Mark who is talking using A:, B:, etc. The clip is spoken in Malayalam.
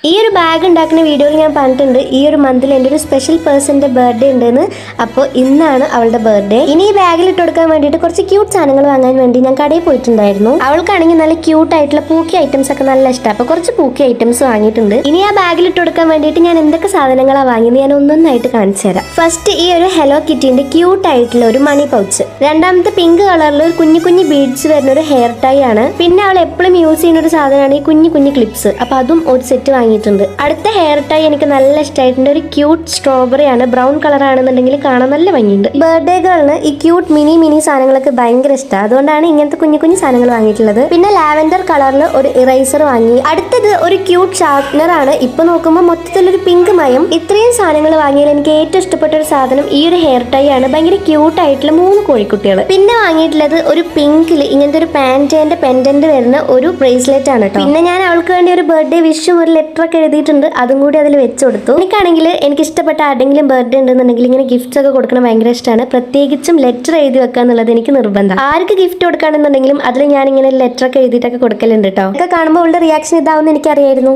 A: ഈ ഒരു ബാഗ് ഉണ്ടാക്കുന്ന വീഡിയോയിൽ ഞാൻ പറഞ്ഞിട്ടുണ്ട് ഈ ഒരു മന്തിൽ എൻ്റെ ഒരു സ്പെഷ്യൽ പേഴ്സന്റെ ബർത്ത്ഡേ ഉണ്ടെന്ന്. അപ്പോൾ ഇന്നാണ് അവളുടെ ബർത്ത്ഡേ. ഇനി ഈ ബാഗിൽ ഇട്ട് കൊടുക്കാൻ വേണ്ടിയിട്ട് കുറച്ച് ക്യൂട്ട് സാധനങ്ങൾ വാങ്ങാൻ വേണ്ടി ഞാൻ കടയിൽ പോയിട്ടുണ്ടായിരുന്നു. അവൾക്കാണെങ്കിൽ നല്ല ക്യൂട്ട് ആയിട്ടുള്ള പൂക്കി ഐറ്റംസ് ഒക്കെ നല്ല ഇഷ്ടം. അപ്പോൾ കുറച്ച് പൂക്കി ഐറ്റംസ് വാങ്ങിയിട്ടുണ്ട്. ഇനി ആ ബാഗിൽ ഇട്ട് കൊടുക്കാൻ വേണ്ടിയിട്ട് ഞാൻ എന്തൊക്കെ സാധനങ്ങളാണ് വാങ്ങിയത് ഞാൻ ഒന്നൊന്നായിട്ട് കാണിച്ചു തരാം. ഫസ്റ്റ് ഈ ഒരു ഹെലോ കിറ്റിന്റെ ക്യൂട്ട് ആയിട്ടുള്ള ഒരു മണി പൗച്ച്. രണ്ടാമത്തെ പിങ്ക് കളറിൽ ഒരു കുഞ്ഞു കുഞ്ഞു ബീഡ്സ് വരുന്ന ഒരു ഹെയർ ടൈ ആണ്. പിന്നെ അവൾ എപ്പോഴും യൂസ് ചെയ്യുന്ന ഒരു സാധനമാണ് ഈ കുഞ്ഞു കുഞ്ഞു ക്ലിപ്സ്. അപ്പൊ അതും ഒരു സെറ്റ് വാങ്ങി. അടുത്ത ഹെയർ ടൈ എനിക്ക് നല്ല ഇഷ്ടമായിട്ടുണ്ട്. ഒരു ക്യൂട്ട് സ്ട്രോബെറി ആണ്, ബ്രൗൺ കളർ ആണെന്നുണ്ടെങ്കിൽ കാണാൻ നല്ല ഭംഗിയുണ്ട്. ബർത്ത്ഡേ ഗേളിന് ഈ ക്യൂട്ട് മിനി സാധനങ്ങളൊക്കെ ഭയങ്കര ഇഷ്ടമാണ്. അതുകൊണ്ടാണ് ഇങ്ങനത്തെ കുഞ്ഞു കുഞ്ഞു സാധനങ്ങൾ വാങ്ങിയിട്ടുള്ളത്. പിന്നെ ലാവൻഡർ കളറിൽ ഒരു ഇറൈസർ വാങ്ങി. അടുത്തത് ഒരു ക്യൂട്ട് ഷാർപ്നർ ആണ്. ഇപ്പൊ നോക്കുമ്പോൾ മൊത്തത്തിലൊരു പിങ്ക് മയം. ഇത്രയും സാധനങ്ങൾ വാങ്ങിയാൽ എനിക്ക് ഏറ്റവും ഇഷ്ടപ്പെട്ട ഒരു സാധനം ഈ ഒരു ഹെയർ ടൈ ആണ്. ഭയങ്കര ക്യൂട്ട് ആയിട്ടുള്ള 3 കോഴിക്കുട്ടികൾ. പിന്നെ വാങ്ങിയിട്ടുള്ളത് ഒരു പിങ്കിൽ ഇങ്ങനത്തെ ഒരു പാൻറ്റേന്റെ പെൻഡന്റ് വരുന്ന ഒരു ബ്രേസ്ലെറ്റ് ആണ് കേട്ടോ. പിന്നെ ഞാൻ അവൾക്ക് വേണ്ടി ഒരു ബർത്ത്ഡേ വിഷും ഒരു ലെറ്റർ ഒക്കെ എഴുതിയിട്ടുണ്ട്. അതും കൂടി അതിൽ വെച്ച് കൊടുത്തു. എനിക്കാണെങ്കിൽ എനിക്ക് ഇഷ്ടപ്പെട്ട ആരുടെങ്കിലും ബർത്ത്ഡേ ഉണ്ടെന്നുണ്ടെങ്കിൽ ഇങ്ങനെ ഗിഫ്റ്റ്സ് ഒക്കെ കൊടുക്കണം ഭയങ്കര ഇഷ്ടമാണ്. പ്രത്യേകിച്ചും ലെറ്റർ എഴുതി വെക്കുക എന്നുള്ളത് എനിക്ക് നിർബന്ധം. ആർക്ക് ഗിഫ്റ്റ് കൊടുക്കുകയാണെന്നുണ്ടെങ്കിലും അതിൽ ഞാൻ ഇങ്ങനെ ലെറ്റർ ഒക്കെ എഴുതിയിട്ടൊക്കെ കൊടുക്കലുണ്ട് കേട്ടോ. ഒക്കെ കാണുമ്പോൾ അവളുടെ റിയാക്ഷൻ ഇതാവുമെന്ന് എനിക്കറിയായിരുന്നു.